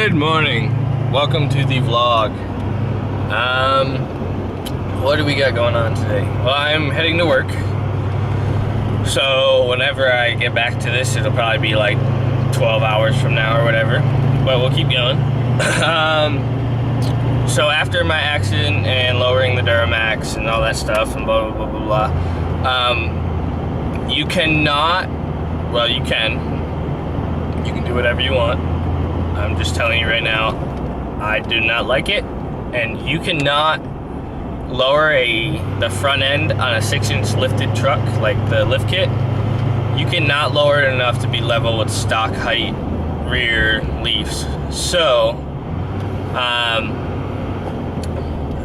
Good morning. Welcome to the vlog. What do we got going on today? Well, I'm heading to work. So whenever I get back to this, it'll probably be like 12 hours from now or whatever. But we'll keep going. So after my accident and lowering the Duramax and all that stuff and blah, blah, blah, blah, blah, you cannot, well, you can do whatever you want. I'm just telling you right now, I do not like it. And you cannot lower the front end on a 6-inch lifted truck, like the lift kit. You cannot lower it enough to be level with stock height rear leaves. So, I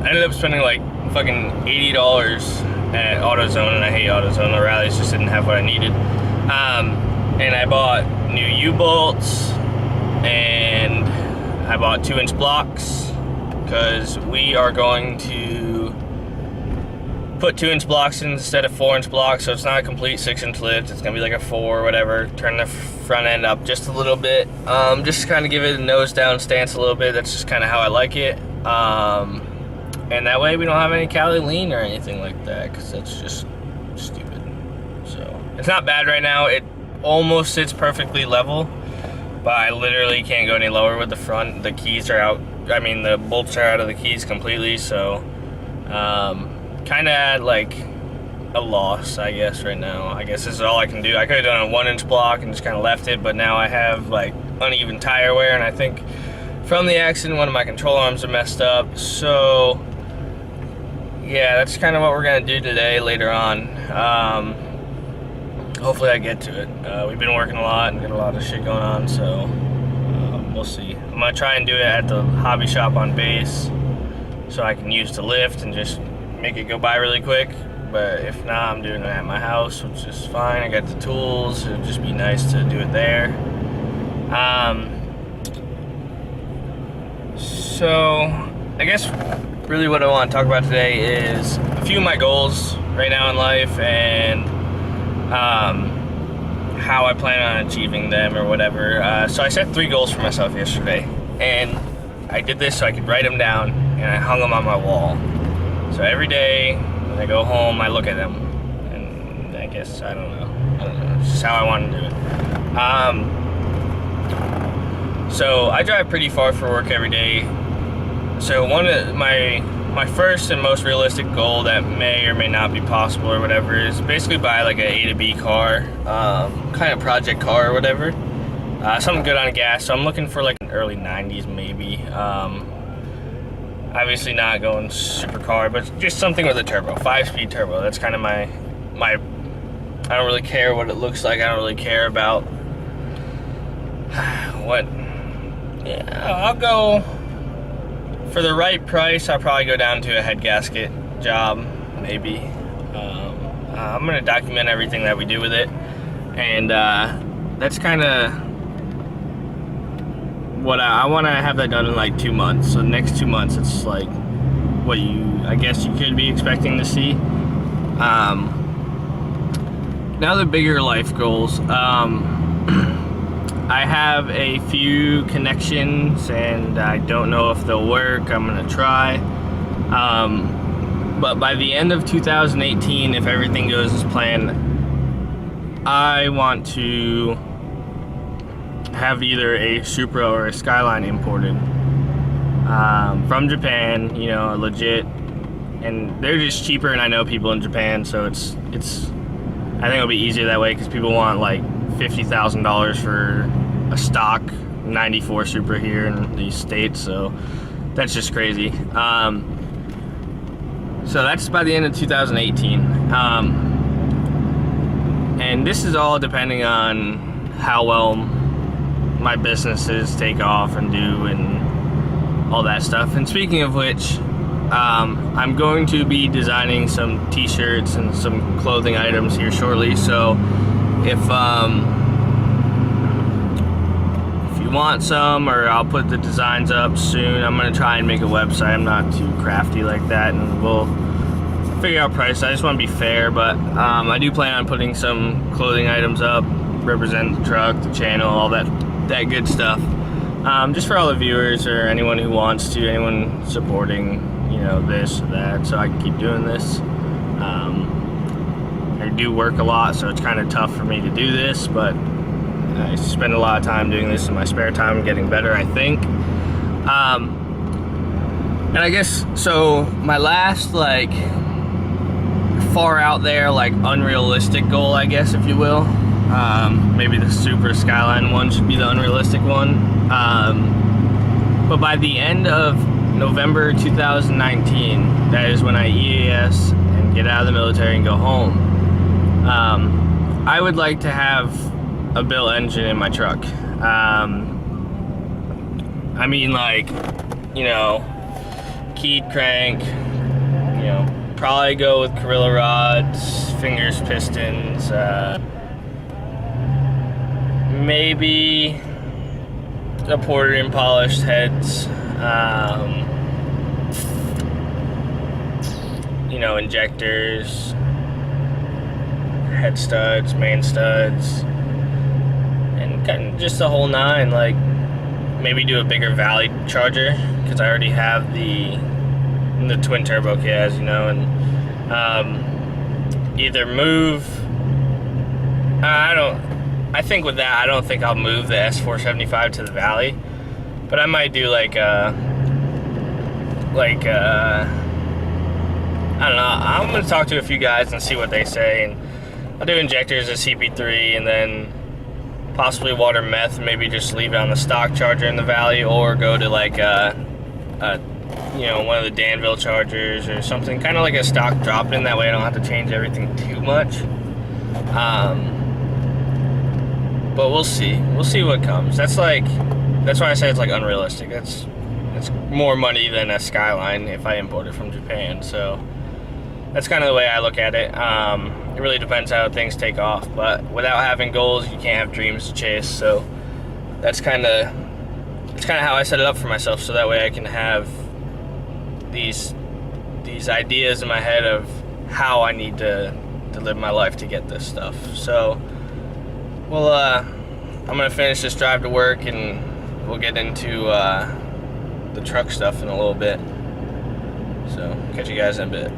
ended up spending like fucking $80 at AutoZone, and I hate AutoZone. The rallies just didn't have what I needed. And I bought new U-bolts, and I bought 2-inch blocks because we are going to put 2-inch blocks instead of 4-inch blocks, so it's not a complete 6-inch lift. It's gonna be like a 4 or whatever. Turn the front end up just a little bit, just to kind of give it a nose down stance a little bit. That's just kind of how I like it. And that way we don't have any Cali lean or anything like that, because that's just stupid. So it's not bad right now. It almost sits perfectly level, but I literally can't go any lower with the front. The keys are out. I mean, the bolts are out of the keys completely, so kind of at like a loss, I guess, right now. I guess this is all I can do. I could have done a 1-inch block and just kind of left it, but now I have like uneven tire wear, and I think from the accident one of my control arms are messed up. So yeah, that's kind of what we're gonna do today later on. Hopefully I get to it. We've been working a lot and got a lot of shit going on, so we'll see. I'm gonna try and do it at the hobby shop on base so I can use the lift and just make it go by really quick. But if not, I'm doing it at my house, which is fine. I got the tools. It'd just be nice to do it there. So I guess really what I want to talk about today is a few of my goals right now in life, and how I plan on achieving them or whatever. So I set 3 goals for myself yesterday, and I did this so I could write them down, and I hung them on my wall. So every day when I go home, I look at them, and I guess, I don't know, it's just how I want to do it. So I drive pretty far for work every day. So one of my first and most realistic goal that may or may not be possible or whatever is basically buy like a to B car, kind of project car or whatever. Something good on gas. So I'm looking for like an early 90s maybe. Obviously not going supercar, but just something with a turbo, 5-speed turbo. That's kind of my. I don't really care what it looks like. I don't really care about what. Yeah, I'll go. For the right price, I'll probably go down to a head gasket job, maybe. I'm gonna document everything that we do with it, and that's kind of what I want to have that done in like 2 months. So the next 2 months, it's like what I guess you could be expecting to see. Now the bigger life goals. I have a few connections, and I don't know if they'll work. I'm gonna try. But by the end of 2018, if everything goes as planned, I want to have either a Supra or a Skyline imported from Japan, you know, legit. And they're just cheaper, and I know people in Japan, so it's I think it'll be easier that way, because people want like $50,000 for a stock 94 Supra here in these states, so that's just crazy. So that's by the end of 2018. And this is all depending on how well my businesses take off and do and all that stuff. And speaking of which, I'm going to be designing some t-shirts and some clothing items here shortly, so if you want some, or I'll put the designs up soon. I'm gonna try and make a website. I'm not too crafty like that, and we'll figure out price. I just want to be fair, but I do plan on putting some clothing items up, represent the truck, the channel, all that good stuff. just for all the viewers or anyone who wants to, anyone supporting, you know, this or that, so I can keep doing this. I do work a lot, so it's kind of tough for me to do this, but I spend a lot of time doing this in my spare time and getting better, I think. And I guess, so my last, like, far out there, like, unrealistic goal, I guess, if you will, maybe the Supra Skyline one should be the unrealistic one. But by the end of November 2019, that is when I EAS and get out of the military and go home, I would like to have a built engine in my truck. I mean, like, you know, keyed crank, you know, probably go with Gorilla rods, fingers, pistons, maybe a ported and polished heads, you know, injectors, head studs, main studs, and kind of just the whole nine. Like, maybe do a bigger valley charger, because I already have the twin turbo kit, as you know, and either move, I think with that, I don't think I'll move the S475 to the valley, but I might do like I don't know, I'm gonna talk to a few guys and see what they say, and I'll do injectors at CP3 and then possibly water meth, and maybe just leave it on the stock charger in the valley, or go to like you know, one of the Danville chargers or something, kind of like a stock drop-in. That way I don't have to change everything too much. But we'll see what comes. That's why I say it's like unrealistic. It's more money than a Skyline if I import it from Japan, so that's kind of the way I look at it. It really depends how things take off, but without having goals, you can't have dreams to chase. So that's kind of how I set it up for myself, so that way I can have these ideas in my head of how I need to live my life to get this stuff. So, well, I'm gonna finish this drive to work, and we'll get into the truck stuff in a little bit. So, catch you guys in a bit.